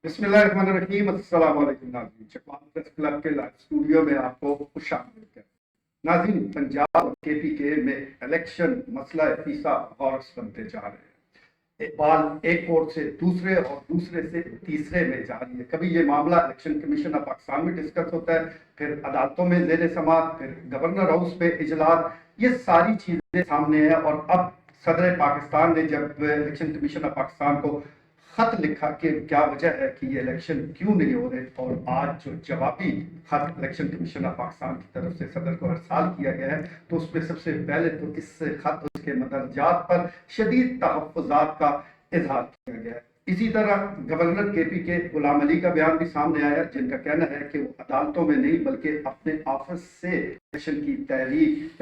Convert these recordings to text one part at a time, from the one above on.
بسم اللہ الرحمن الرحیم۔ السلام علیکم ناظرین، چکوال پریس کلب کے لائیو اسٹوڈیو میں آپ کو خوش آمدید ہے۔ ناظرین، پنجاب اور کے پی کے میں الیکشن مسئلہ فیصد غورس بنتے جا رہے ہیں۔ اقبال ایک کورٹ سے دوسرے اور دوسرے سے تیسرے میں جاری ہے۔ کبھی یہ معاملہ الیکشن کمیشن آف پاکستان میں ڈسکس ہوتا ہے، پھر عدالتوں میں زیر سماعت، پھر گورنر ہاؤس پہ اجلاس، یہ ساری چیزیں سامنے ہیں۔ اور اب صدر پاکستان نے جب الیکشن کمیشن آف پاکستان کو خط لکھا کہ کیا وجہ ہے کہ یہ الیکشن کیوں نہیں ہو رہے، اور آج جو جوابی خط الیکشن کمیشن آف پاکستان کی طرف سے صدر کو ارسال کیا گیا ہے، تو اس میں سب سے پہلے تو اس خط اس کے مدرجات پر شدید تحفظات کا اظہار کیا گیا ہے۔ اسی طرح گورنر کے پی کے غلام علی کا بیان بھی سامنے آیا، جن کا کہنا ہے کہ وہ عدالتوں میں نہیں بلکہ اپنے آفس سے الیکشن کی تحریک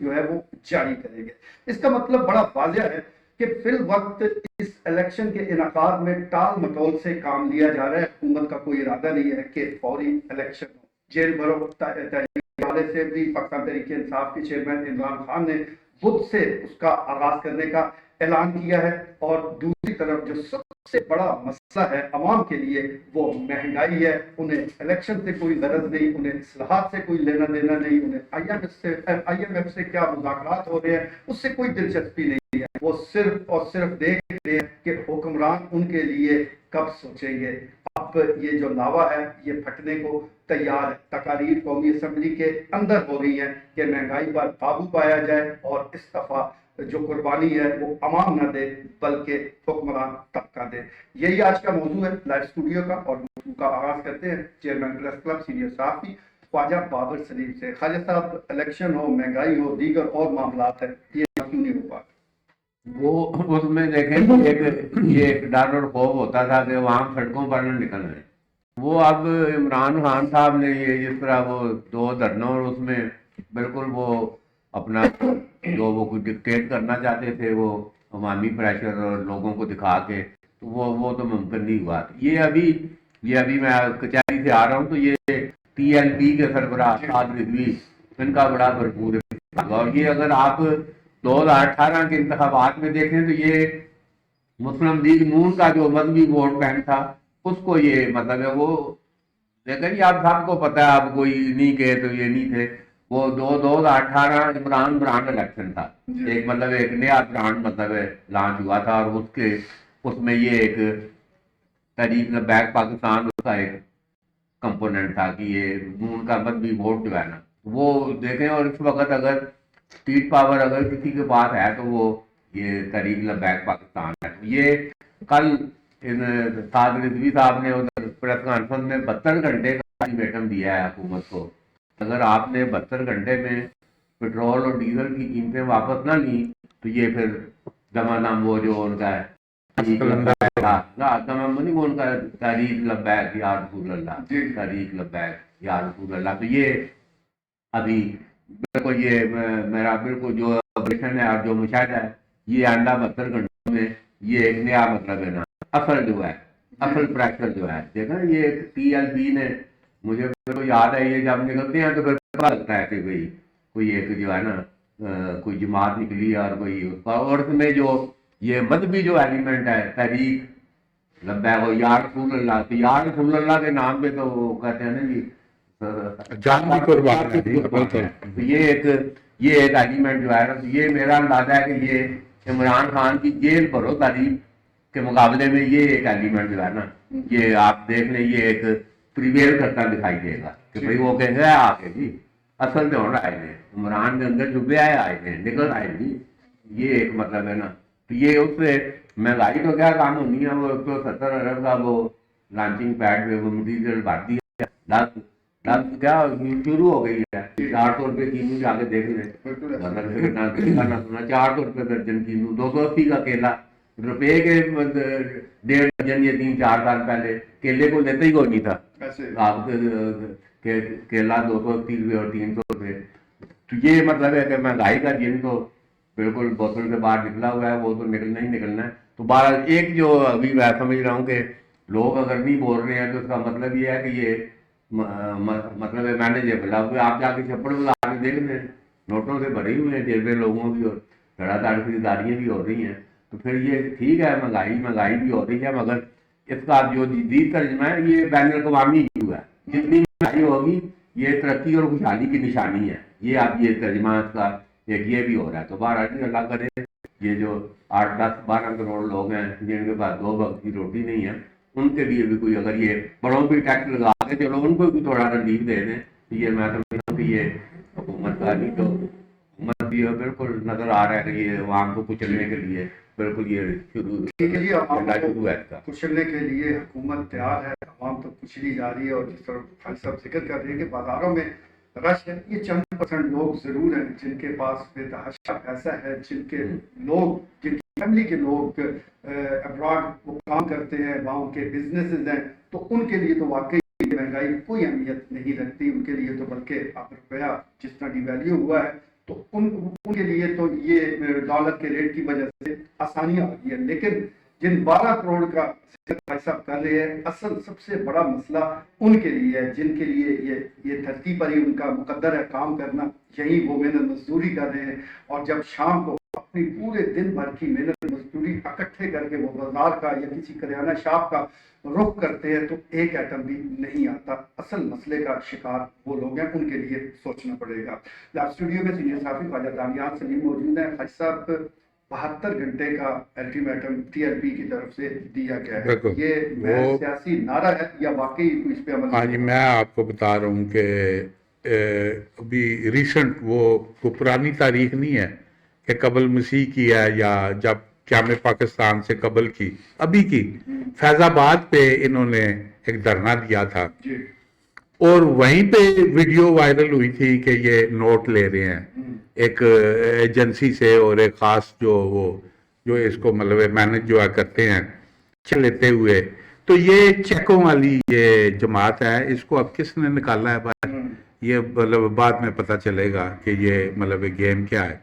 جو ہے وہ جاری کریں گے۔ اس کا مطلب بڑا واضح ہے کہ فی الوقت اس الیکشن کے انعقاد میں ٹال مٹول سے کام لیا جا رہا ہے۔ حکومت کا کوئی ارادہ نہیں ہے کہ فوری الیکشن ہو۔ جیل بھرو تحریک کے حوالے سے بھی پاکستان تحریک انصاف کے چیئرمین عمران خان نے بدھ سے اس کا آغاز کرنے کا اعلان کیا ہے، اور دوسری طرف جو سب سے بڑا مسئلہ ہے عوام کے لیے وہ مہنگائی ہے۔ انہیں الیکشن سے کوئی غرض نہیں، انہیں اصلاحات سے کوئی لینا دینا نہیں، انہیں آئی ایم ایف سے کیا مذاکرات ہو رہے ہیں اس سے کوئی دلچسپی نہیں ہے۔ وہ صرف اور صرف دیکھ رہے ہیں کہ حکمران ان کے لیے کب سوچیں گے۔ اب یہ جو لاوا ہے یہ پھٹنے کو تیار ہے۔ تقاریر قومی اسمبلی کے اندر ہو رہی ہیں کہ مہنگائی پر قابو پایا جائے، اور اس دفعہ جو قربانی ہے وہ عوام نہ دے بلکہ حکمران طبقہ دے۔ یہی آج کا موضوع ہے لائیو اسٹوڈیو کا، اور موضوع کا آغاز کرتے ہیں چیئرمین پریس کلب سینئر صحافی خواجہ بابر سلیم سے۔ خواجہ صاحب، الیکشن ہو، مہنگائی ہو، دیگر اور معاملات ہیں، یہ کیوں نہیں ہو پاتا؟ وہ اس میں دیکھیں یہ ایک ڈر اور خوف ہوتا تھا کہ وہاں سڑکوں پر نہ نکل رہے۔ وہ اب عمران خان صاحب نے یہ جس طرح وہ دو دھرنوں اور اس میں بالکل وہ اپنا جو وہ کچھ ڈکٹیٹ کرنا چاہتے تھے، وہ عوامی پریشر اور لوگوں کو دکھا کے، تو وہ تو ممکن نہیں ہوا۔ یہ ابھی میں کچہری سے آ رہا ہوں تو یہ ٹی ایل پی کے سربراہ سعد رضوی، ان کا بڑا بھرپور ہے۔ اور یہ اگر آپ 2018 کے انتخابات میں دیکھیں تو یہ مسلم لیگ نون کا جو مذہبی ووٹ بینک تھا اس کو یہ مطلب ہے وہ، لیکن یہ آپ سب کو پتا ہے، آپ کوئی نہیں کہے تو یہ نہیں تھے وہ 2018 عمران برانڈ الیکشن تھا۔ ایک مطلب ایک نیا برانڈ مطلب ہے لانچ ہوا تھا، اور اس میں یہ ایک تحریک لبیک پاکستان اس کا ایک کمپوننٹ تھا کہ یہ نون کا مذہبی ووٹ جو ہے نا وہ دیکھیں۔ اور اس وقت اگر اسٹیٹ پاور اگر کسی کے پاس ہے تو وہ یہ تحریک لبیک پاکستان ہے۔ یہ کل سعد رضوی صاحب نے پریس کانفرنس میں 72 گھنٹے کا الٹیمیٹم دیا ہے حکومت کو۔ اگر آپ نے 72 گھنٹے میں پیٹرول اور ڈیزل کی قیمتیں واپس نہ لی تو یہ پھر دمادم وہ جو ان کا ہے تحریک لبیک یا رسول اللہ، تحریک لبیک یا رسول اللہ، تو یہ ابھی بالکل یہ میرا بالکل جو آپریشن ہے اور جو مشاہدہ ہے یہ آئندہ 72 گھنٹوں میں یہ ایک نیا مطلب ہے نا اصل جو ہے اصل پریشر جو ہے دیکھا یہ ٹی ایل بی نے مجھے یاد ہے، یہ جب نکلتے ہیں تو پھر پتا لگتا ہے کہ بھائی کوئی ایک جو ہے نا کوئی جماعت نکلی اور کوئی، اور اس میں جو یہ مذہبی جو ایلیمنٹ ہے تحریک لبیک وہ یا رسول اللہ، تو یا رسول اللہ کے نام پہ تو وہ کہتے ہیں نا جی جان کی قربان ہے۔ تو یہ ایک ایلیمنٹ جو ہے نا، یہ میرا اندازہ ہے کہ یہ عمران خان کی جیل بھرو تحریک کے مقابلے میں یہ ایک ایلیمنٹ جو ہے نا یہ آپ دیکھ لیں یہ ایک پریویل کرتا دکھائی دے گا کہ بھائی وہ کہیں گے آ کے جی اصل تو ہونا آئے ہیں عمران کے اندر چھپے آئے ہیں نکل آئے جی، یہ ایک مطلب ہے نا۔ تو یہ اس سے مہنگائی تو کیا کام ہونی ہے، وہ 170 ارب کا وہ لانچنگ پیڈ پہ وہ مٹیریل بھر دیا، کیا شروع ہو گئی ہے 400 روپے کینو جا کے دیکھ لیں، مطلب 400 روپے درجن کینو، 280 کا کیلا، روپے کے 1.5 درجن یہ 3-4 سال پہلے کیلے کو لیتا ہی کوئی نہیں تھا آپ کیلا 280 روپے اور 300 روپے۔ تو یہ مطلب ہے کہ مہنگائی کا جن تو بالکل بوتل سے باہر نکلا ہوا ہے، وہ تو نکلنا ہی نکلنا ہے۔ تو بہرحال ایک جو ابھی میں سمجھ رہا ہوں کہ لوگ اگر نہیں بول رہے ہیں تو اس کا مطلب یہ ہے کہ یہ مطلب ہے مینیجیبل۔ اب آپ جا کے چھپڑ بلا کے دیکھ لیں نوٹوں سے بھری ہوئی ہیں جیبیں لوگوں کی، اور دھڑا دھڑ خریداریاں بھی ہو رہی ہیں، تو پھر یہ ٹھیک ہے مہنگائی بھی ہو رہی ہے، مگر اس کا جو جدید ترجمہ ہے یہ بین الاقوامی ایشو ہے. جتنی مہنگائی ہوگی یہ ترقی اور خوشحالی کی نشانی ہے. یہ اب یہ ترجمہ اس کا ایک یہ بھی ہو رہا ہے. تو بہرحال اللہ کرے یہ جو 8, 10, 12 کروڑ لوگ ہیں جن کے پاس 2 وقت کی روٹی نہیں ہے, ان کے لیے بھی کوئی اگر یہ بڑوں پہ ٹیکس لگا کے چلو ان کو بھی تھوڑا ریلیف دے دیں, یہ میں سمجھتا ہوں کہ یہ حکومت کا نہیں تو حکومت بھی بالکل نظر آ رہا ہے کہ یہ عوام کو کچلنے کے لیے بالکل یہ شروع ہے اس کا. کچلنے کے لیے حکومت تیار ہے, عوام تو کچلی جا رہی ہے. اور جس طرح خالد صاحب ذکر کر رہے ہیں کہ بازاروں میں رش ہے, یہ چند % لوگ ضرور ہیں جن کے پاس بے تحاشا پیسہ ہے, جن کے لوگ, جن کی فیملی کے لوگ ابراڈ وہ کام کرتے ہیں, وہاں کے بزنسز ہیں, تو ان کے لیے تو واقعی مہنگائی کوئی اہمیت نہیں رکھتی. ان کے لیے تو بلکہ اب روپیہ جس طرح ڈی ویلیو ہوا ہے تو ان کے لیے تو یہ ڈالر کے ریٹ کی وجہ سے آسانیاں آ گئی ہے. لیکن جن 12 کروڑ کا حساب کر رہے ہیں, اصل سب سے بڑا مسئلہ ان کے لیے ہے جن کے لیے یہ دھرتی پر ہی ان کا مقدر ہے کام کرنا. یہی وہ محنت مزدوری کر رہے ہیں, اور جب شام کو اپنی پورے دن بھر کی محنت مزدوری اکٹھے کر کے وہ بازار کا یا کسی کریانہ شاپ کا رخ کرتے ہیں تو ایک ایٹم بھی نہیں آتا. اصل مسئلے کا شکار وہ لوگ ہیں, ان کے لیے سوچنا پڑے گا. اسٹوڈیو میں سینئر صحافی خواجہ دانیال سلیم موجود ہیں. خواجہ صاحب 72 گھنٹے کا الٹیمیٹم TRP کی طرف سے دیا گیا ہے, یہ محض سیاسی نعرہ ہے یا واقعی اس پہ عمل؟ ہاں جی, میں آپ کو بتا رہا ہوں کہ ابھی ریسنٹ وہ پرانی تاریخ نہیں ہے کہ قبل مسیح کی ہے یا جب قیام پاکستان سے قبل کی, ابھی کی فیض آباد پہ انہوں نے ایک دھرنا دیا تھا جی, اور وہیں پہ ویڈیو وائرل ہوئی تھی کہ یہ نوٹ لے رہے ہیں ایک ایجنسی سے, اور ایک خاص جو اس کو مطلب مینج جو کرتے ہیں لیتے ہوئے. تو یہ چیکوں والی یہ جماعت ہے, اس کو اب کس نے نکالا ہے باہر یہ مطلب بعد میں پتہ چلے گا کہ یہ مطلب گیم کیا ہے.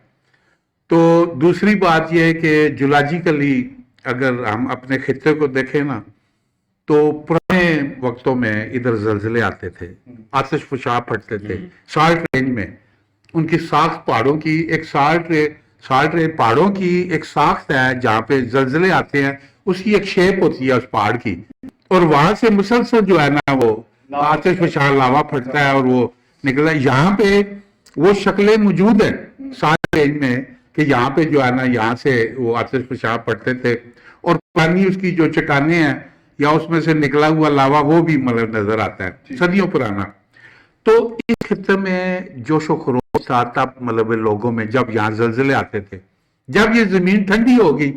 تو دوسری بات یہ ہے کہ جولاجیکلی اگر ہم اپنے خطے کو دیکھیں نا تو پرانے وقتوں میں ادھر زلزلے آتے تھے, آتش فشاں پھٹتے تھے. سالٹ رینج میں ان کی ساخت پہاڑوں کی ایک سالٹ رینج پہاڑوں کی ایک ساخت ہے جہاں پہ زلزلے آتے ہیں, اس کی ایک شیپ ہوتی ہے اس پہاڑ کی, اور وہاں سے مسلسل جو ہے نا وہ آتش فشاں لاوا پھٹتا ہے اور وہ نکلتا ہے. یہاں پہ وہ شکلیں موجود ہیں سالٹ رینج میں کہ یہاں پہ جو ہے نا یہاں سے وہ آتش فشاں پڑتے تھے, اور پانی اس کی جو چٹانیں ہیں یا اس میں سے نکلا ہوا لاوا وہ بھی مطلب نظر آتا ہے صدیوں پرانا. تو اس خطے میں جوش و خروش تھا تب مطلب لوگوں میں جب یہاں زلزلے آتے تھے. جب یہ زمین ٹھنڈی ہوگی,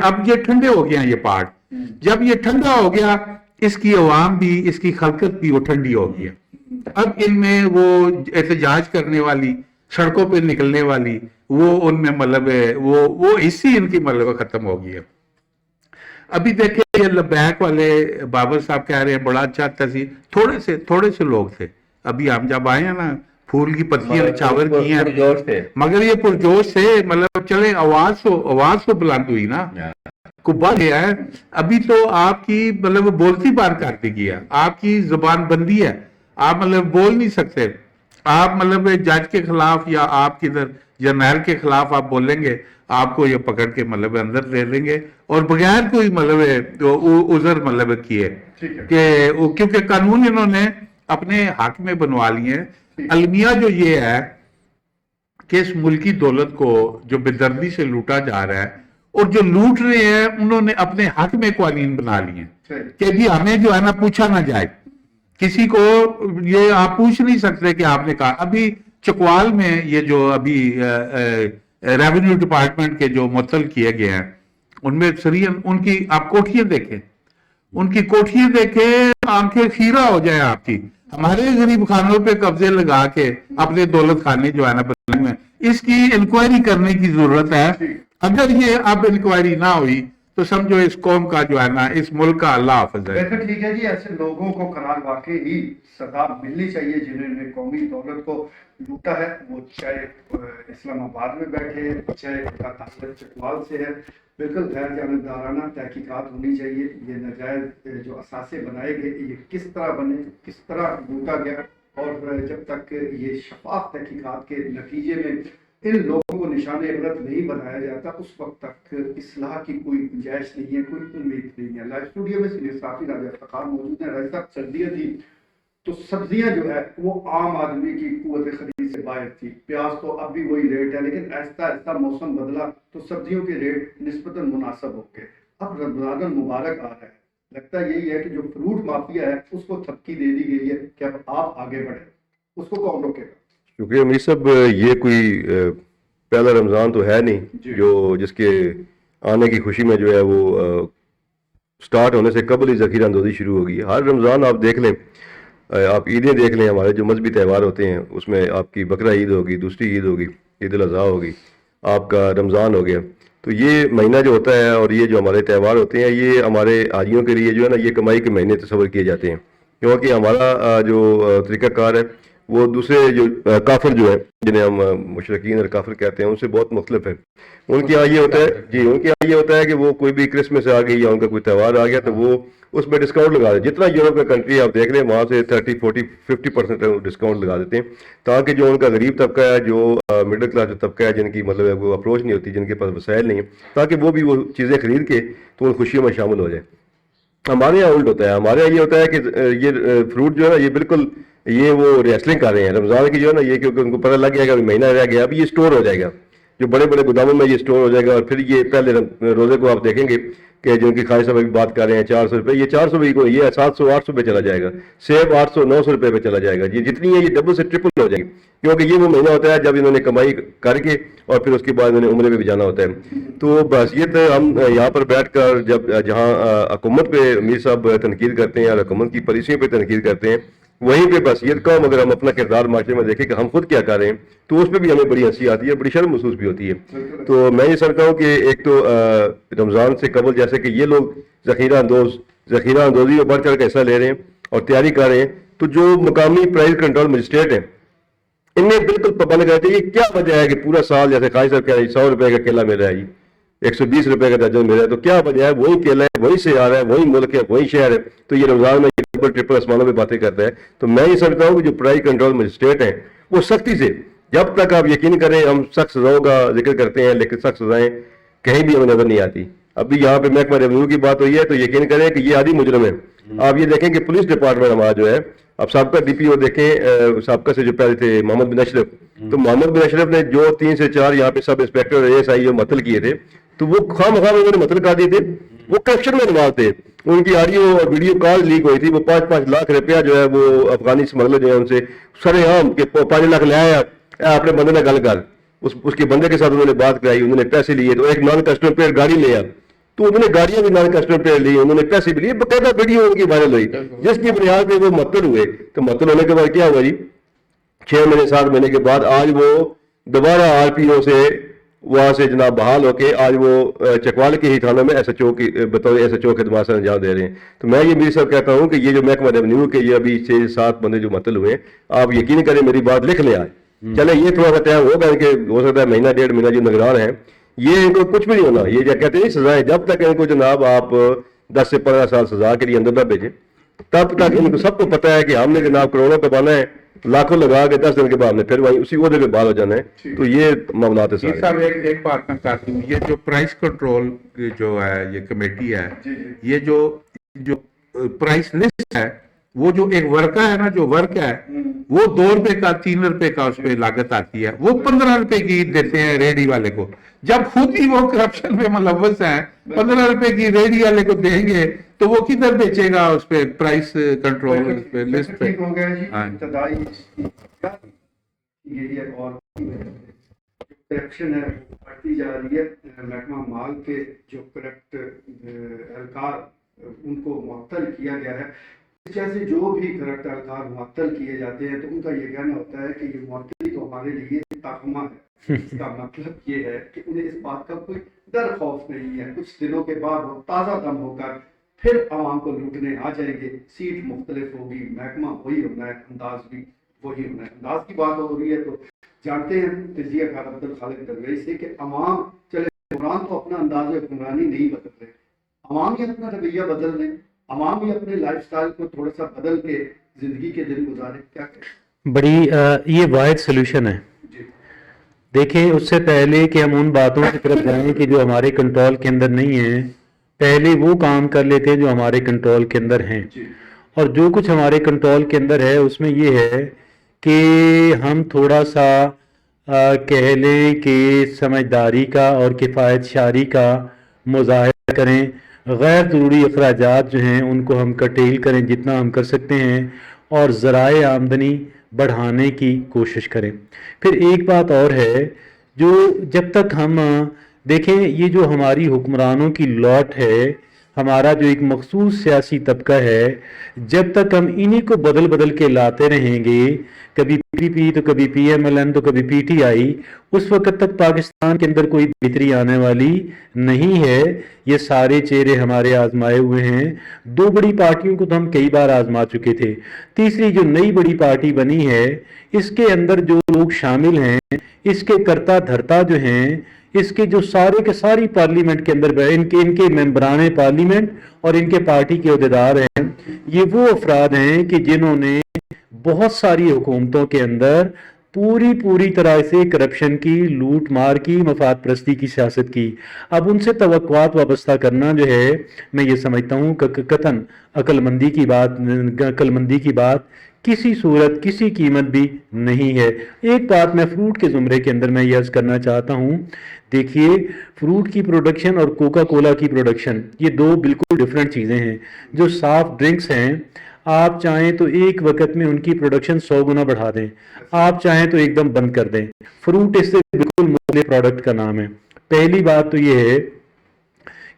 اب یہ ٹھنڈے ہو گیا یہ پہاڑ, جب یہ ٹھنڈا ہو گیا اس کی عوام بھی اس کی خلقت بھی وہ ٹھنڈی ہو گیا. اب ان میں وہ احتجاج کرنے والی سڑکوں پہ نکلنے والی وہ ان میں مطلب وہ اسی ان کی مطلب ختم ہو گئی ہے. ابھی دیکھیں یہ لبیک والے بابر صاحب کہہ رہے ہیں بڑا اچھا تھوڑے سے لوگ تھے. ابھی ہم جب آئے ہیں نا پھول کی پتیاں نچھاور کی ہیں, مگر یہ پرجوش سے مطلب چلے آواز تو بلند ہوئی نا, کبا گیا ہے. ابھی تو آپ کی مطلب بولتی بار کر دی گیا, آپ کی زبان بندی ہے, آپ مطلب بول نہیں سکتے. آپ مطلب جج کے خلاف یا آپ کدھر جرنیل کے خلاف آپ بولیں گے آپ کو یہ پکڑ کے مطلب اندر لے لیں گے, اور بغیر کوئی مطلب عذر مطلب کیے کہ کیونکہ قانون انہوں نے اپنے حق میں بنوا لیے ہیں. المیہ جو یہ ہے کہ اس ملکی دولت کو جو بے دردی سے لوٹا جا رہا ہے, اور جو لوٹ رہے ہیں انہوں نے اپنے حق میں قوانین بنا لیے ہیں کہ بھی ہمیں جو ہے نا پوچھا نہ جائے, کسی کو یہ آپ پوچھ نہیں سکتے کہ آپ نے کہا. ابھی چکوال میں یہ جو ابھی ریونیو ڈپارٹمنٹ کے جو معطل کیے گئے ہیں ان میں سرین ان کی آپ کوٹھیاں دیکھیں, ان کی کوٹھیاں دیکھیں آنکھیں خیرہ ہو جائیں آپ کی. ہمارے غریب خانوں پہ قبضے لگا کے اپنے دولت خانے جو ہے نا بنانے میں, اس کی انکوائری کرنے کی ضرورت ہے. اگر یہ اب انکوائری نہ ہوئی تو سمجھو اس قوم کا جو ہے نا اس ملک کا اللہ حافظ ہے. بہتر ٹھیک ہے جی, ایسے لوگوں کو قرار واقعی ہی سزا ملنی چاہیے جنہوں نے قومی دولت کو لوٹا ہے, وہ چاہے اسلام آباد میں بیٹھے چاہے تعلق چکوال سے ہے. بالکل غیر جانبدارانہ تحقیقات ہونی چاہیے. یہ ناجائز جو اثاثے بنائے گئے یہ کس طرح بنے, کس طرح لوٹا گیا, اور جب تک یہ شفاف تحقیقات کے نتیجے میں ان لوگوں کو نشان عبرت نہیں بنایا جاتا اس وقت تک اصلاح کی کوئی گنجائش نہیں ہے, کوئی امید نہیں ہے. لائیو اسٹوڈیو میں سینئر صحافی راجہ افتخار موجود ہیں. راجہ صاحب, سردیاں تھی تو سبزیاں جو ہے وہ عام آدمی کی قوت خرید سے باہر تھی. پیاز تو اب بھی وہی ریٹ ہے, لیکن ایسا ایسا موسم بدلا تو سبزیوں کے ریٹ نسبتاً مناسب ہو گئے. اب رمضان المبارک آ رہا ہے, لگتا یہی ہے کہ جو فروٹ مافیا ہے اس کو تھپکی دے دی گئی ہے کہ اب آپ آگے بڑھیں, اس کو کون روکے گا؟ شکریہ امیر صاحب. یہ کوئی پہلا رمضان تو ہے نہیں جو جس کے آنے کی خوشی میں جو ہے وہ سٹارٹ ہونے سے قبل ہی ذخیرہ اندوزی شروع ہوگی. ہر رمضان آپ دیکھ لیں, آپ عیدیں دیکھ لیں, ہمارے جو مذہبی تہوار ہوتے ہیں اس میں آپ کی بقرہ عید ہوگی, دوسری عید ہوگی, عید الاضحیٰ ہوگی, آپ کا رمضان ہو گیا. تو یہ مہینہ جو ہوتا ہے اور یہ جو ہمارے تہوار ہوتے ہیں یہ ہمارے حاجیوں کے لیے جو ہے نا یہ کمائی کے مہینے تصور کیے جاتے ہیں, کیونکہ ہمارا جو طریقہ کار ہے وہ دوسرے جو کافر جو ہیں جنہیں ہم مشرکین اور کافر کہتے ہیں ان سے بہت مختلف ہے. ان کے یہاں یہ ہوتا ہے ان کے یہاں یہ ہوتا ہے کہ وہ کوئی بھی کرسمس آ گئی یا ان کا کوئی تہوار آ گیا تو وہ اس میں ڈسکاؤنٹ لگا دیتے. جتنا یورپ کا کنٹری آپ دیکھ لیں وہاں سے 30-40-50% ڈسکاؤنٹ لگا دیتے ہیں تاکہ جو ان کا غریب طبقہ ہے, جو مڈل کلاس جو طبقہ ہے, جن کی مطلب وہ اپروچ نہیں ہوتی, جن کے پاس وسائل نہیں ہیں, تاکہ وہ بھی وہ چیزیں خرید کے تو ان خوشیوں میں شامل ہو جائیں. ہمارے یہاں الٹ ہوتا ہے. ہمارے یہاں یہ ہوتا ہے کہ یہ فروٹ جو ہے نا یہ بالکل یہ وہ ریسلنگ کر رہے ہیں رمضان کی جو ہے نا, یہ کیونکہ ان کو پتہ لگ گیا کہ ابھی مہینہ رہ گیا, ابھی یہ اسٹور ہو جائے گا, جو بڑے بڑے گوداموں میں یہ اسٹور ہو جائے گا. اور پھر یہ پہلے روزے کو آپ دیکھیں گے کہ جن کی خواہش صاحب بات کر رہے ہیں 400 روپے, یہ 400 بھی کو یہ 700-800 پہ چلا جائے گا. سیب 800-900 روپے پہ چلا جائے گا. یہ جتنی ہے یہ ڈبل سے ٹرپل ہو جائے گی, کیونکہ یہ وہ مہینہ ہوتا ہے جب انہوں نے کمائی کر کے اور پھر اس کے بعد انہوں نے عمرے پہ بھی جانا ہوتا ہے. تو بس یہ تو ہم یہاں پر بیٹھ کر جب جہاں حکومت پہ امیر صاحب تنقید کرتے ہیں اور حکومت کی پالیسیوں پہ تنقید کرتے ہیں, وہیں پہ بس یہ کام اگر ہم اپنا کردار معاشرے میں دیکھیں کہ ہم خود کیا کر رہے ہیں تو اس پہ بھی ہمیں بڑی ہنسی آتی ہے, بڑی شرم محسوس بھی ہوتی ہے. تو میں یہ سمجھتا ہوں کہ ایک تو رمضان سے قبل جیسے کہ یہ لوگ ذخیرہ اندوزی میں بڑھ چڑھ کے حصہ لے رہے ہیں اور تیاری کر رہے ہیں, تو جو مقامی پرائز کنٹرول مجسٹریٹ ہیں ان میں بالکل پابند کرتے ہیں. یہ کیا وجہ ہے کہ پورا سال جیسے خواہش صاحب کہہ رہے ہیں 100 روپے کا کیلا مل رہا ہے جی, 120 روپے کا درجن مل رہا ہے, تو کیا وجہ ہے؟ وہی کیلا ہے, وہی سیار ہے, وہی ملک ہے, وہی شہر ہے, تو یہ رمضان میں ڈبل ٹرپل آسمانوں پہ باتیں کرتا ہے. تو میں یہ سمجھتا ہوں کہ جو پرائز کنٹرول مجسٹریٹ ہیں وہ سختی سے, جب تک آپ یقین کریں, ہم سخت سزاؤں کا ذکر کرتے ہیں لیکن سخت سزائیں کہیں بھی ہمیں نظر نہیں آتی. ابھی یہاں پہ محکمہ ریونیو کی بات ہوئی ہے تو یقین کریں کہ یہ عادی مجرم ہے. آپ یہ دیکھیں کہ پولیس ڈپارٹمنٹ ہمارا جو ہے, اب سابقہ ڈی پی او دیکھیں, سابقہ سے جو پہلے تھے محمد بن اشرف, تو محمد بن اشرف نے جو 3 سے 4 یہاں پہ سب انسپیکٹر اے ایس آئی مطلب کیے تھے, تو وہ خواہ مخواہ انہوں نے مطلب کر دیے تھے. وہ کرپشن میں انوالو تھے. ان کی آڈیو اور ویڈیو کال لیک ہوئی تھی. وہ 5-5 لاکھ روپیہ جو ہے وہ افغانی اسمگلر جو ہے ان سے سرے عام کہ 5 لاکھ لے آیا, اپنے بندے نے گل کر, اس کے بندے کے ساتھ انہوں نے بات کرائی, انہوں نے پیسے لیے. تو ایک نان کسٹمر پیئر گاڑی لے آ, تو انہوں نے گاڑیاں بھی نان کسٹمر پیئر لی, انہوں نے پیسے بھی لیے. باقاعدہ ویڈیو ان کی وائرل ہوئی جس کی بنیاد پہ وہ معطل ہوئے. تو معطل ہونے کے بعد کیا ہوا جی, 6 مہینے 7 مہینے کے بعد آج وہ دوبارہ آر پی او سے وہاں سے جناب بحال ہو کے آج وہ چکوال کے ہی تھانوں میں ایس ایچ او کی بطور ایس ایچ او خدمات سے انجام دے رہے ہیں. تو میں یہ میری صاحب کہتا ہوں کہ یہ جو محکمہ ریونیو کے یہ ابھی 6-7 بندے جو معطل ہوئے, آپ یقین کریں میری بات لکھ لیں آج, چلے یہ تھوڑا سا ٹائم ہوگا کہ ہو سکتا ہے مہینہ 1.5 مہینہ جو نگران ہیں, یہ ان کو کچھ بھی نہیں ہونا. یہ کیا کہتے ہیں سزائیں, جب تک ان کو جناب آپ 10 سے 15 سال سزا کے لیے اندر نہ بھیجیں تب تک ان کو سب کو پتہ ہے کہ ہم نے جناب کروڑوں پہ بانا ہے, لاکھوں لگا کے 10 دن کے بعد میں پھر وہیں اسی عہدے پہ بحال ہو جانا ہے. تو یہ معاملات ہے صاحب. ایک بات میں چاہتی ہوں, یہ جو پرائس کنٹرول جو ہے یہ کمیٹی ہے, یہ جو پرائس لسٹ ہے وہ جو ایک ورقہ ہے نا, جو ورق ہے وہ 2 روپے کا 3 روپے کا اس پہ لاگت آتی ہے, وہ 15 روپے کی دیتے ہیں ریڈی والے کو. جب خود ہی وہ کرپشن میں ملوث ہیں, 15 روپے کی ریڈی والے کو دیں گے تو وہ کدھر بیچے گا اس پہ پرائس کنٹرول پہ لسٹ پہ. ہو گیا جی, ابتدائی یہی ہے. اور کرپشن ہے بڑھتی جا رہی ہے. محکمہ مال کے جو کرپٹ اہلکار ان کو معطل کیا گیا ہے. جیسے جو بھی کرپٹ اہلکار معطل کیے جاتے ہیں تو ان کا یہ کہنا ہوتا ہے کہ یہ معطلی تو ہمارے لیے تخمہ ہے. اس کا مطلب یہ ہے کہ انہیں اس بات کا کوئی ڈر خوف نہیں ہے. کچھ دنوں کے بعد وہ تازہ دم ہو کر پھر عوام کو لوٹنے آ جائیں گے. سیٹ مختلف ہوگی, محکمہ وہی ہونا ہے, انداز بھی وہی ہونا ہے. انداز کی بات ہو رہی ہے تو جانتے ہیں تجزیہ کار عبدالخالق درویش سے کہ عوام چلے حکمران تو اپنا انداز حکمرانی نہیں بدل رہے, عوام ہی اپنا رویہ بدل لیں, عوام ہی اپنے لائف سٹائل کو تھوڑا سا بدل کے زندگی کے دن گزارے. کیا کہیں؟ بڑی یہ واحد سلوشن ہے. دیکھیں اس سے پہلے کہ ہم ان باتوں کی طرف جائیں کہ جو ہمارے کنٹرول کے اندر نہیں ہیں، پہلے وہ کام کر لیتے ہیں جو ہمارے کنٹرول کے اندر ہیں. اور جو کچھ ہمارے کنٹرول کے اندر ہے اس میں یہ ہے کہ ہم تھوڑا سا کہہ لیں کہ سمجھداری کا اور کفایت شاری کا مظاہرہ کریں. غیر ضروری اخراجات جو ہیں ان کو ہم کٹیل کریں جتنا ہم کر سکتے ہیں، اور ذرائع آمدنی بڑھانے کی کوشش کریں. پھر ایک بات اور ہے، جو جب تک ہم دیکھیں یہ جو ہماری حکمرانوں کی لاٹ ہے، ہمارا جو ایک مخصوص سیاسی طبقہ ہے، جب تک ہم انہی کو بدل بدل کے لاتے رہیں گے، کبھی پی پی تو کبھی پی ایم ایل این تو کبھی پی ٹی آئی، اس وقت تک پاکستان کے اندر کوئی بہتری آنے والی نہیں ہے. یہ سارے چہرے ہمارے آزمائے ہوئے ہیں. دو بڑی پارٹیوں کو تو ہم کئی بار آزما چکے تھے. تیسری جو نئی بڑی پارٹی بنی ہے، اس کے اندر جو لوگ شامل ہیں، اس کے کرتا دھرتا جو ہیں، اس کے جو سارے کے ساری پارلیمنٹ کے اندر ان کے ممبران پارلیمنٹ اور ان کے پارٹی کے عہدیدار ہیں، یہ وہ افراد ہیں کہ جنہوں نے بہت ساری حکومتوں کے اندر پوری طرح سے کرپشن کی، لوٹ مار کی، مفاد پرستی کی سیاست کی. اب ان سے توقعات وابستہ کرنا جو ہے، میں یہ سمجھتا ہوں کہ قطعاً عقل مندی کی بات کسی صورت کسی قیمت بھی نہیں ہے. ایک بات میں فروٹ کے زمرے کے اندر میں یہ عرض کرنا چاہتا ہوں. دیکھیے فروٹ کی پروڈکشن اور کوکا کولا کی پروڈکشن یہ دو بالکل ڈیفرنٹ چیزیں ہیں. جو سافٹ ڈرنکس ہیں، آپ چاہیں تو ایک وقت میں ان کی پروڈکشن 100 گنا بڑھا دیں، آپ چاہیں تو ایک دم بند کر دیں. فروٹ اس سے بالکل مختلف پروڈکٹ کا نام ہے. پہلی بات تو یہ ہے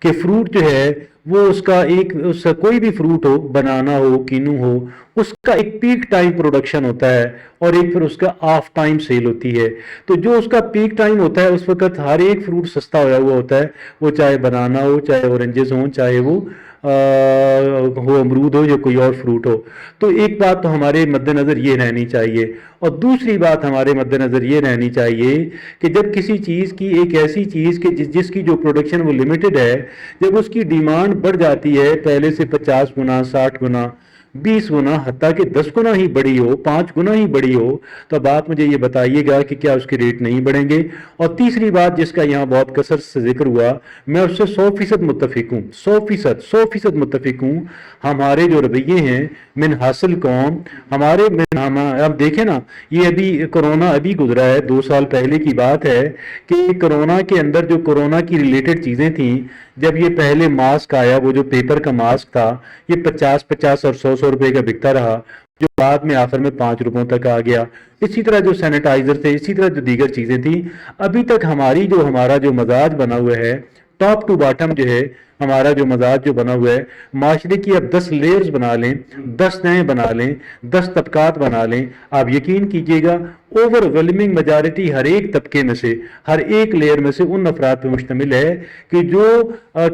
کہ فروٹ جو ہے وہ اس کا کوئی بھی فروٹ ہو، بنانا ہو، کینو ہو، اس کا ایک پیک ٹائم پروڈکشن ہوتا ہے اور ایک پھر اس کا آف ٹائم سیل ہوتی ہے. تو جو اس کا پیک ٹائم ہوتا ہے اس وقت ہر ایک فروٹ سستا ہوا ہوتا ہے، وہ چاہے بنانا ہو، چاہے اورنجز ہوں، چاہے وہ ہو امرود ہو یا کوئی اور فروٹ ہو. تو ایک بات تو ہمارے مد نظر یہ رہنی چاہیے. اور دوسری بات ہمارے مد نظر یہ رہنی چاہیے کہ جب کسی چیز کی ایک ایسی چیز کہ جس کی جو پروڈکشن وہ لمیٹڈ ہے، جب اس کی ڈیمانڈ بڑھ جاتی ہے پہلے سے 50 گنا، 60 گنا، 20 گنا، حتیٰ کہ 10 گنا ہی بڑی ہو، 5 گنا ہی بڑی ہو، تو اب آپ مجھے یہ بتائیے گا کہ کیا اس کے ریٹ نہیں بڑھیں گے. اور تیسری بات جس کا یہاں بہت کثرت سے ذکر ہوا، میں اس سے 100% متفق ہوں، 100% متفق ہوں. ہمارے جو رویے ہیں من حاصل قوم، اب دیکھیں نا، یہ ابھی کرونا ابھی گزرا ہے، 2 سال پہلے کی بات ہے کہ کرونا کے اندر جو کرونا کی ریلیٹڈ چیزیں تھیں، جب یہ پہلے ماسک آیا، وہ جو پیپر کا ماسک تھا، یہ 50 اور 100 روپے کا بکتا رہا، جو بعد میں آخر میں 5 روپوں تک آ گیا. اسی طرح جو سینیٹائزر تھے، اسی طرح جو دیگر چیزیں تھیں، ابھی تک ہمارا جو مزاج بنا ہوا ہے، ٹاپ ٹو باٹم جو ہے، ہمارا جو مزاج جو بنا ہوا ہے، معاشرے کی اب 10 لیئرز بنا لیں، 10 نئے بنا لیں، 10 طبقات بنا لیں، آپ یقین کیجئے گا اوور ویلمنگ میجارٹی ہر ایک طبقے میں سے، ہر ایک لیئر میں سے ان افراد پہ مشتمل ہے کہ جو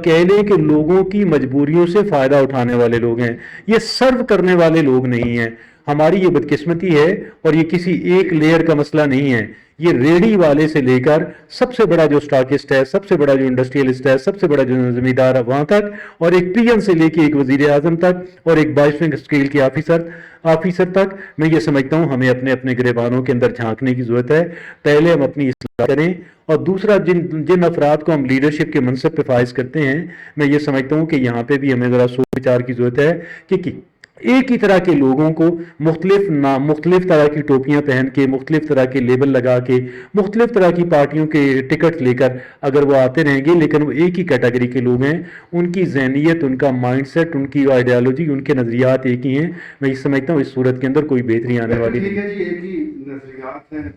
کہہ لیں کہ لوگوں کی مجبوریوں سے فائدہ اٹھانے والے لوگ ہیں. یہ سرو کرنے والے لوگ نہیں ہیں. ہماری یہ بدقسمتی ہے اور یہ کسی ایک لیئر کا مسئلہ نہیں ہے. یہ ریڑھی والے سے لے کر سب سے بڑا جو سٹاکسٹ ہے، سب سے بڑا جو انڈسٹریلسٹ ہے، سب سے بڑا جو زمیندار ہے وہاں تک، اور ایک پی ایم سے لے کے ایک وزیر اعظم تک، اور ایک 22ویں اسکیل کے آفیسر تک. میں یہ سمجھتا ہوں ہمیں اپنے گریبانوں کے اندر جھانکنے کی ضرورت ہے. پہلے ہم اپنی اصلاح کریں، اور دوسرا جن افراد کو ہم لیڈرشپ کے منصب پہ فائز کرتے ہیں، میں یہ سمجھتا ہوں کہ یہاں پہ بھی ہمیں ذرا سوچ وچار کی ضرورت ہے کہ ایک ہی طرح کے لوگوں کو مختلف طرح کی ٹوپیاں پہن کے، مختلف طرح کے لیبل لگا کے، مختلف طرح کی پارٹیوں کے ٹکٹ لے کر اگر وہ آتے رہیں گے، لیکن وہ ایک ہی کیٹیگری کے لوگ ہیں، ان کی ذہنیت، ان کا مائنڈ سیٹ، ان کی آئیڈیالوجی، ان کے نظریات ایک ہی ہیں، میں یہ سمجھتا ہوں اس صورت کے اندر کوئی بہتری آنے والی نہیں. ٹھیک ہے جی، ایک ہی نظریات ہیں،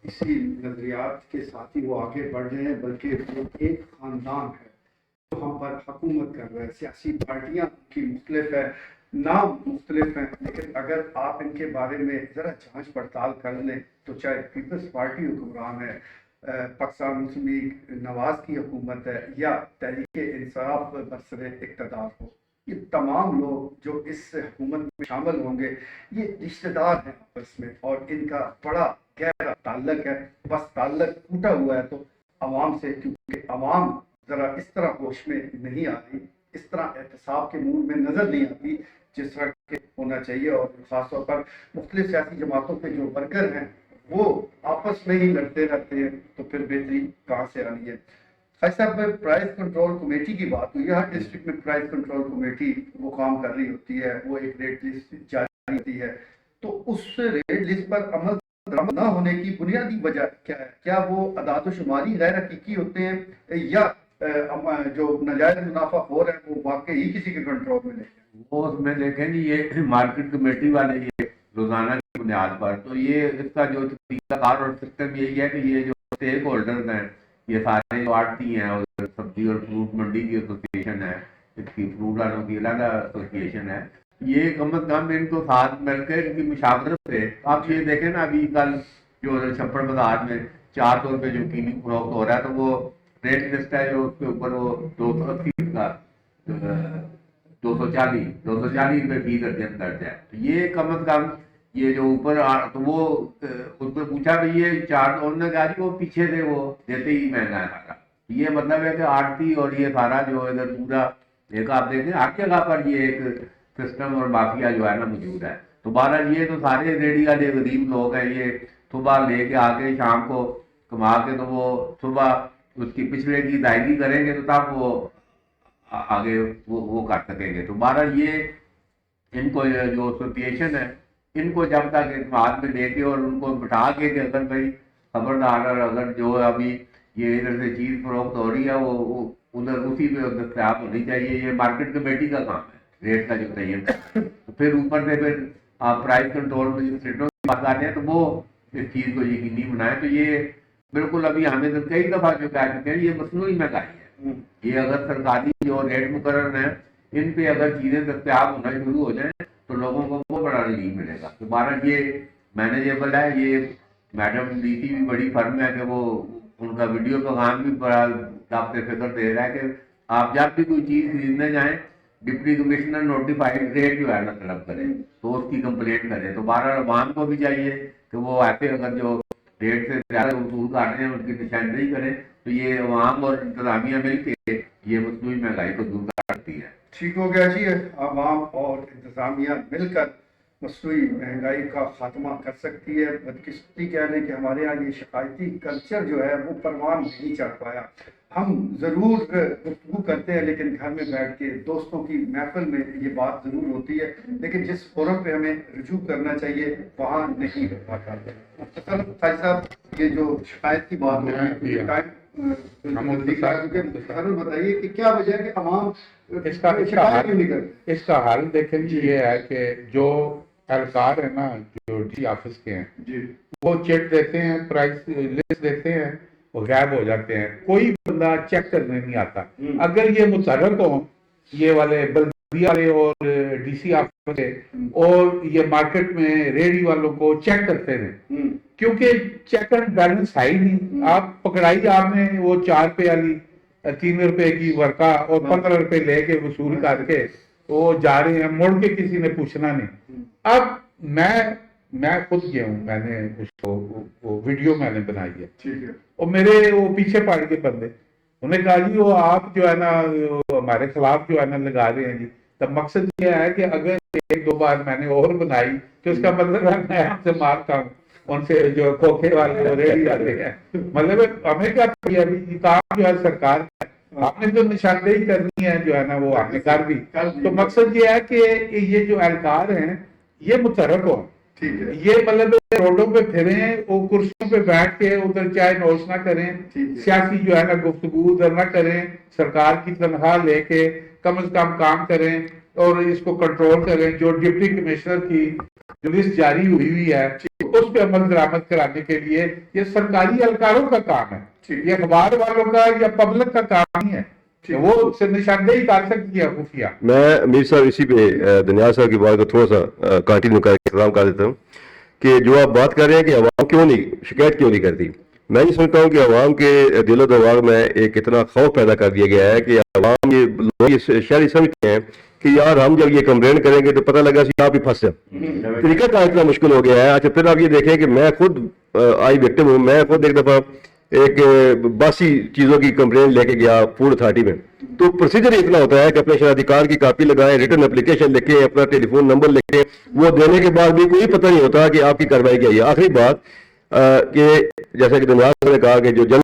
اسی نظریات کے ساتھ ہی وہ آگے بڑھ رہے ہیں، بلکہ وہ ایک خاندان ہے جو ہم پر حکومت کر رہے ہیں. سیاسی پارٹیاں کی مختلف ہے، نام مختلف ہیں، لیکن اگر آپ ان کے بارے میں ذرا جانچ پڑتال کر لیں تو چاہے پیپلز پارٹی حکمران ہے، پاکستان مسلم لیگ نواز کی حکومت ہے، یا تحریک انصاف برسر اقتدار ہو، یہ تمام لوگ جو اس حکومت میں شامل ہوں گے یہ رشتہ دار ہیں آپس میں، اور ان کا بڑا گہرا تعلق ہے. بس تعلق ٹوٹا ہوا ہے تو عوام سے، کیونکہ عوام ذرا اس طرح ہوش میں نہیں آتی، اس طرح احتساب کے موڈ میں نظر نہیں آتی جس طرح کے ہونا چاہیے. اور خاص طور پر مختلف سیاسی جماعتوں کے جو ورکر ہیں وہ آپس میں ہی لڑتے رہتے ہیں تو پھر بہتری کہاں سے آنی ہے؟ خیر صاحب پرائز کنٹرول کمیٹی کی بات ہوئی ہے، ہر ڈسٹرکٹ میں پرائز کنٹرول کمیٹی وہ کام کر رہی ہوتی ہے، وہ ایک ریٹ لسٹ جاری ہوتی ہے، تو اس ریٹ لسٹ پر عمل درآمد نہ ہونے کی بنیادی وجہ کیا ہے؟ کیا وہ اعداد و شماری غیر حقیقی ہوتے ہیں یا جو ناجائز منافع ہو رہا ہے وہ واقعی کسی کے کنٹرول میں نہیں ہے؟ وہ اس میں دیکھیں جی یہ مارکیٹ کمیٹی والے یہ روزانہ کی بنیاد پر، تو یہ اس کا جو طریقہ کار اور سسٹم یہی ہے کہ یہ جو اسٹیک ہولڈرز ہیں، یہ سارے جو آڑتی ہیں اور سبزی اور فروٹ منڈی کی ایسوسیشن ہے، اس کی فروٹ والوں کی الگ ایسوسیشن ہے، یہ کم از کم ان کو ساتھ مل کے ان کی مشاورت سے، آپ یہ دیکھیں نا ابھی کل جو چھپڑ بازار میں 400 روپے جو کیلو فروخت ہو رہا ہے، تو وہ ریٹ لسٹ ہے جو اس کے اوپر وہ 280 کا 240 روپے فی درجن درج ہے، تو یہ کم از کم یہ جو اوپر تو وہ اس میں پوچھا کہ یہ 400، انہوں نے کہا جی وہ پیچھے سے وہ دیتے ہی مہنگا ہے سارا، یہ مطلب ہے کہ آڑتی اور یہ سارا جو ادھر پورا ایک آپ دیکھیں ہر جگہ پر یہ ایک سسٹم اور مافیا جو ہے نا موجود ہے، تو بہرحال یہ تو سارے ریڈی والے غریب لوگ ہیں، یہ صبح لے کے آ کے شام کو کما کے تو وہ صبح اس کی پچھلے کی ادائیگی کریں گے تو تب وہ آگے وہ کر سکیں گے، تو بہرحال یہ ان کو جو ایسوسیشن ہے ان کو جب تک اعتماد میں لے کے اور ان کو بٹھا کے کہ اگر بھائی خبردار، اور اگر جو ابھی یہ ادھر سے چیز فروخت ہو رہی ہے وہ ادھر اسی پہ دستیاب ہونی چاہیے، یہ مارکیٹ کمیٹی کا کام ہے ریٹ کا جو تعین ہے، تو پھر اوپر سے پھر آپ پرائز کنٹرول ریٹوں کی بات آتے ہیں تو وہ اس چیز کو یقینی بنائیں، تو یہ بالکل ابھی ہمیں تو کئی دفعہ جو کہہ چکے ہیں یہ مصنوعی مہنگائی ہے، یہ اگر سرکاری جو ریٹ مقرر ہیں ان پہ اگر چیزیں دستیاب ہونا شروع ہو جائیں تو لوگوں کو وہ بڑا ریلیف ملے گا، تو بہرحال یہ مینیجیبل ہے، یہ میڈم ڈی سی بھی بڑی فرم ہے کہ وہ ان کا ویڈیو پیغام بھی بڑا ضابط فکر دے رہا ہے کہ آپ جب بھی کوئی چیز خریدنے جائیں ڈپٹی کمشنر نوٹیفائڈ ریٹ جو ہے نا طلب کریں تو اس کی کمپلینٹ کریں، تو بہرحال عوام کو بھی چاہیے کہ وہ ایسے اگر جو ریٹ سے زیادہ وصول کاٹ رہے ہیں ان کی نشاندہی کریں، تو یہ عوام اور انتظامیہ مل کے یہ مصنوعی مہنگائی کو دور کرتی ہے۔ ٹھیک ہو گیا جی، عوام اور انتظامیہ مل کر مصنوعی مہنگائی کا خاتمہ کر سکتی ہے۔ بدقسمتی کہہ لیں کہ ہمارے یہاں یہ شکایتی کلچر جو ہے وہ پروان نہیں چڑھ پایا، ہم ضرور گفتگو کرتے ہیں لیکن گھر میں بیٹھ کے دوستوں کی محفل میں یہ بات ضرور ہوتی ہے، لیکن جس فورم پہ ہمیں رجوع کرنا چاہیے وہاں نہیں ہو پاتا۔ مختصر صاحب یہ جو شکایت کی بات ہو رہی ہے بتائیے کہ کیا وجہ ہے کہ عوام اس کا حل دیکھیں جی یہ ہے کہ جو اہلکار ہیں نا جو ڈی آفس کے ہیں وہ چیک دیتے ہیں، پرائس لسٹ دیتے ہیں، وہ غائب ہو جاتے ہیں، کوئی بندہ چیک کرنے نہیں آتا۔ اگر یہ متحرک ہوں یہ والے بلدیہ والے اور ڈی سی آفس کے اور یہ مارکیٹ میں ریڑھی والوں کو چیک کرتے ہیں، کیونکہ چیک اینڈ بیلنس ہے ہی نہیں، آپ پکڑائی آپ نے وہ 4 روپے والی 3 روپے کی ورقہ اور 15 روپے لے کے وصول کر کے وہ جا رہے ہیں، مڑ کے کسی نے پوچھنا نہیں۔ اب میں خود گیا ہوں، میں نے اس کو وہ ویڈیو میں نے بنائی ہے اور میرے وہ پیچھے پڑ کے بندے انہوں نے کہا جی وہ آپ جو ہے نا ہمارے خلاف جو ہے نا لگا رہے ہیں جی، تو مقصد یہ ہے کہ اگر 1-2 بار میں نے اور بنائی تو اس کا مطلب ہے میں آپ سے مارتا ہوں، ان سے جو کھوکھے والے ریڑھی والے ہیں، مطلب ہمیں کیا کام جو ہے سرکار آپ نے جو نشاندہی کرنی ہے جو ہے نا وہ آپ نے کر دی، تو مقصد یہ ہے کہ یہ جو اہلکار ہیں یہ متحرک ہوں، یہ مطلب روڈوں پہ پھریں، وہ کرسیوں پہ بیٹھ کے ادھر چائے نوش نہ کریں، سیاسی جو ہے نا گفتگو ادھر نہ کریں، سرکار کی تنخواہ لے کے کم از کم کام کریں اور اس کو کنٹرول کریں۔ جو ڈپٹی کمشنر کی جو لسٹ جاری ہوئی ہے اس پہ عمل درآمد کرانے کے لیے یہ سرکاری اہلکاروں کا کام ہے، یہ اخبار والوں کا یا پبلک کا کام نہیں ہے، وہ نشاندہی کر سکتی ہے خفیہ۔ میں میر صاحب اسی پہ دنیا صاحب کی بات کو تھوڑا سا کنٹینیو کر کے اختتام کر دیتا ہوں کہ جو آپ بات کر رہے ہیں کہ عوام کیوں نہیں شکایت کیوں نہیں کرتی، میں یہ سمجھتا ہوں کہ عوام کے دل و دماغ میں ایک اتنا خوف پیدا کر دیا گیا ہے کہ عوام یہ لوگ شہری سمجھتے ہیں کہ یار ہم جب یہ کمپلین کریں گے تو پتہ لگا سی آپ ہی پھنس جائیں، طریقہ کار اتنا مشکل ہو گیا ہے۔ اچھا پھر آپ یہ دیکھیں کہ میں خود آئی وکٹم ہوں، میں خود ایک دفعہ ایک باسی چیزوں کی کمپلین لے کے گیا فوڈ اتھارٹی میں، تو پروسیجر اتنا ہوتا ہے کہ اپنے شناختی کی کاپی لگائیں، ریٹن اپلیکیشن لکھیں، اپنا ٹیلی فون نمبر لکھیں، وہ دینے کے بعد بھی کوئی پتہ نہیں ہوتا کہ آپ کی کارروائی کیا ہے۔ آخری بات کہ جیسا کہ دنیا نے کہا کہ جو جنگ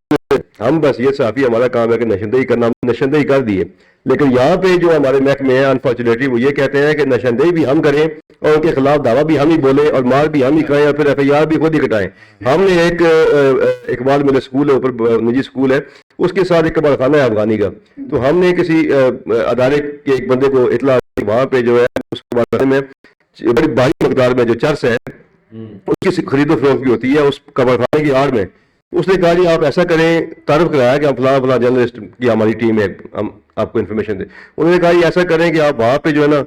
ہم بس یہ صحافی ہمارا کام ہے کہ نشاندہی کرنا، نشاندہی کر دیے، لیکن یہاں پہ جو ہمارے محکمے ہیں انفارچونیٹلی وہ یہ کہتے ہیں کہ نشاندہی بھی ہم کریں اور ان کے خلاف دعویٰ بھی ہم ہی بولیں اور مار بھی ہم ہی کھائیں اور پھر ایف آئی آر بھی خود ہی کٹائیں. ہم نے ایک اقبال ملے اسکول ہے، اوپر نجی اسکول ہے، اس کے ساتھ ایک کباڑ خانہ ہے افغانی کا، تو ہم نے کسی ادارے کے ایک بندے کو اطلاع دی، وہاں پہ جو ہے اس کباڑ خانے میں بڑی بھاری مقدار میں جو چرس ہے اس کی خرید و فروخت بھی ہوتی ہے اس کباڑ خانے کی آڑ میں. اس نے کہا جی آپ ایسا کریں، تعارف کرایا کہ ہم فلاں فلاں جرنلسٹ کی ہماری ٹیم ہے، ہم آپ کو انفارمیشن دیں. انہوں نے کہا یہ ایسا کریں کہ آپ وہاں پہ جو ہے نا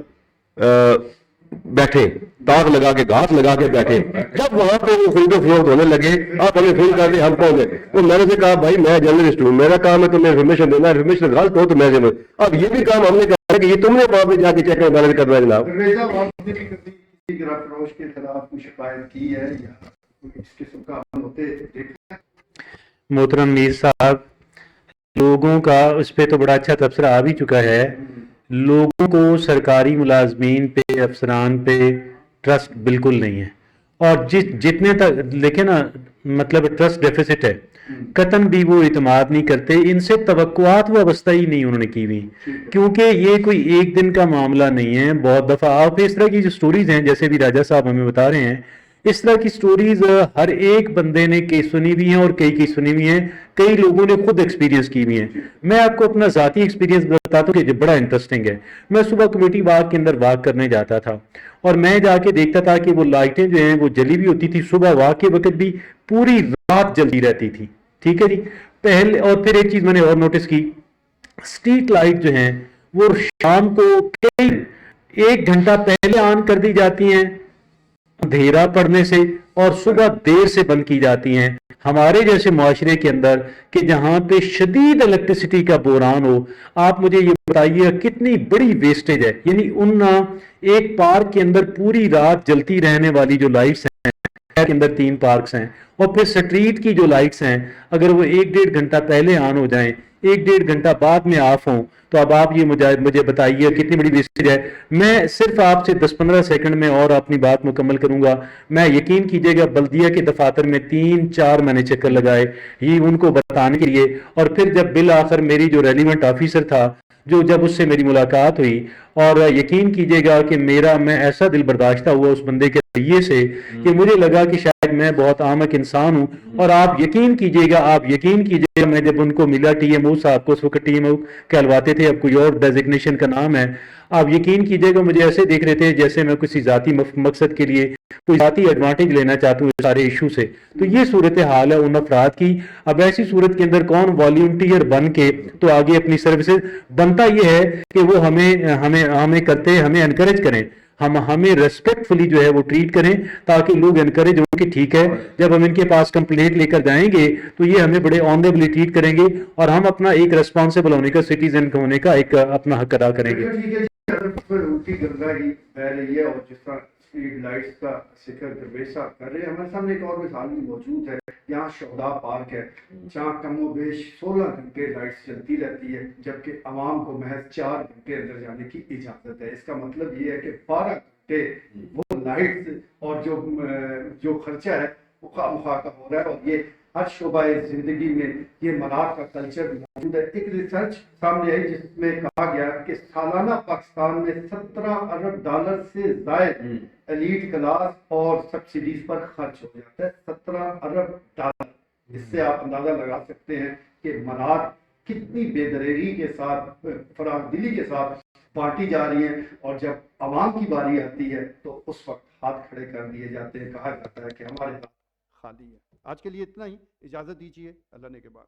بیٹھیں، تاغ لگا کے گھاس لگا کے بیٹھیں، جب وہاں پہ وہ خرید و فروخت ہونے لگے آپ ہمیں فون کر دیں ہم پہنچ گئے. وہ میں نے کہا بھائی میں جرنلسٹ ہوں، میرا کام ہے تمہیں انفارمیشن دینا، انفارمیشن غلط ہو تو میں اب یہ بھی کام ہم نے کہا ہے کہ یہ تم نے وہاں پہ جا کے چیک کرنا ہے جناب. ریزہ آپ نے بھی کبھی گرا فروش کے خلاف کوئی شکایت کی ہے یا اس قسم کا عمل ہوتے دیکھا ہے؟ محترم میر صاحب، لوگوں کا اس پہ تو بڑا اچھا تبصرہ آ بھی چکا ہے. لوگوں کو سرکاری ملازمین پہ، افسران پہ ٹرسٹ بالکل نہیں ہے، اور جتنے تک دیکھیں نا مطلب ٹرسٹ ڈیفیسٹ ہے، قطن بھی وہ اعتماد نہیں کرتے. ان سے توقعات وابستہ ہی نہیں انہوں نے کی ہوئی، کیونکہ یہ کوئی ایک دن کا معاملہ نہیں ہے. بہت دفعہ آپ اس طرح کی جو سٹوریز ہیں جیسے بھی راجہ صاحب ہمیں بتا رہے ہیں، اس طرح کی سٹوریز ہر ایک بندے نے کئی سنی ہوئی ہیں اور کئی سنی ہوئی ہیں، کئی لوگوں نے خود ایکسپیرینس کی ہوئی ہیں. میں آپ کو اپنا ذاتی ایکسپیرینس بتاتا ہوں کہ بڑا انٹرسٹنگ ہے. میں صبح کمیٹی باغ کے اندر واک کرنے جاتا تھا اور میں جا کے دیکھتا تھا کہ وہ لائٹیں جو ہیں وہ جلی بھی ہوتی تھی، صبح واک کے وقت بھی پوری رات جلتی رہتی تھی. ٹھیک ہے جی. پہلے اور پھر ایک چیز میں نے اور نوٹس کی، اسٹریٹ لائٹ جو ہیں وہ شام کو کئی 1 گھنٹہ پہلے آن کر دی جاتی ہیں اندھیرا پڑنے سے، اور صبح دیر سے بند کی جاتی ہیں. ہمارے جیسے معاشرے کے اندر کہ جہاں پہ شدید الیکٹریسٹی کا بحران ہو، آپ مجھے یہ بتائیے کتنی بڑی ویسٹیج ہے. یعنی ان ایک پارک کے اندر پوری رات جلتی رہنے والی جو لائٹس ہیں کے اندر 3 پارکس ہیں، اور پھر سٹریٹ کی جو لائٹس ہیں اگر وہ 1-1.5 گھنٹہ پہلے آن ہو جائیں، 1-1.5 گھنٹہ بعد میں آف ہوں، تو اب آپ یہ مجھے بتائیے کتنی بڑی ویسٹیج ہے. میں صرف آپ سے 10-15 سیکنڈ میں اور اپنی بات مکمل کروں گا. میں یقین کیجئے گا بلدیہ کے دفاتر میں 3-4 میں نے چکر لگائے یہ ان کو بتانے کے لیے، اور پھر جب بالآخر میری جو ریلیونٹ آفیسر تھا جب اس سے میری ملاقات ہوئی، اور یقین کیجئے گا کہ میں ایسا دل برداشتہ ہوا اس بندے کے رویے سے کہ مجھے لگا کہ شاید میں بہت احمق انسان ہوں. اور آپ یقین کیجئے گا میں جب ان کو ملا ٹی ایم او صاحب کو، اس وقت ٹی ایم او کہلواتے تھے، اب کوئی اور ڈیزگنیشن کا نام ہے، آپ یقین کیجئے گا مجھے ایسے دیکھ رہے تھے جیسے میں کسی ذاتی مقصد کے لیے کوئی ذاتی ایڈوانٹیج لینا چاہتا ہوں سارے ایشو سے. تو یہ صورتحال ہے ان افراد کی. اب ایسی صورت کے اندر کون والنٹیئر بن کے تو آگے اپنی سروسز بنتا یہ ہے کہ وہ ہمیں کرتے، ہمیں انکریج کریں، ہمیں ریسپیکٹ فلی جو ہے وہ ٹریٹ کریں، تاکہ لوگ انکریج ہوں کہ ٹھیک ہے جب ہم ان کے پاس کمپلینٹ لے کر جائیں گے تو یہ ہمیں بڑے آنریبلی ٹریٹ کریں گے، اور ہم اپنا ایک ریسپانسبل ہونے کا، سٹیزن ہونے کا ایک اپنا حق ادا کریں گے. ٹھیک ہے جی، اگر روٹی گنگا ہی بہ رہی ہے اور جس طرح اسٹریٹ لائٹس کا ذکر درویش صاحب کر رہے ہیں، ہمارے سامنے ایک اور مثال بھی موجود ہے. یہاں شہداء پارک ہے جہاں کم و بیش 16 گھنٹے لائٹس چلتی رہتی ہے، جبکہ عوام کو محض 4 گھنٹے اندر جانے کی اجازت ہے. اس کا مطلب یہ ہے کہ 12 گھنٹے وہ لائٹس اور جو خرچہ ہے وہ خواہ مخواہ کا ہو رہا ہے، اور یہ ہر شعبہ زندگی میں یہ منار کا کلچر موجود ہے. ایک ریسرچ سامنے آئی جس میں کہا گیا کہ سالانہ پاکستان میں $17 ارب سے زائد ایلیٹ کلاس اور سبسڈیز پر خرچ ہو جاتا ہے. $17 ارب. اس سے آپ اندازہ لگا سکتے ہیں کہ منار کتنی بے دریغی کے ساتھ، فراغ دلی کے ساتھ بانٹی جا رہی ہیں، اور جب عوام کی باری آتی ہے تو اس وقت ہاتھ کھڑے کر دیے جاتے ہیں. کہا جاتا ہے کہ ہمارے ہاتھ خالی ہے. آج کے لیے اتنا ہی، اجازت دیجیے. اللہ نے کے بعد.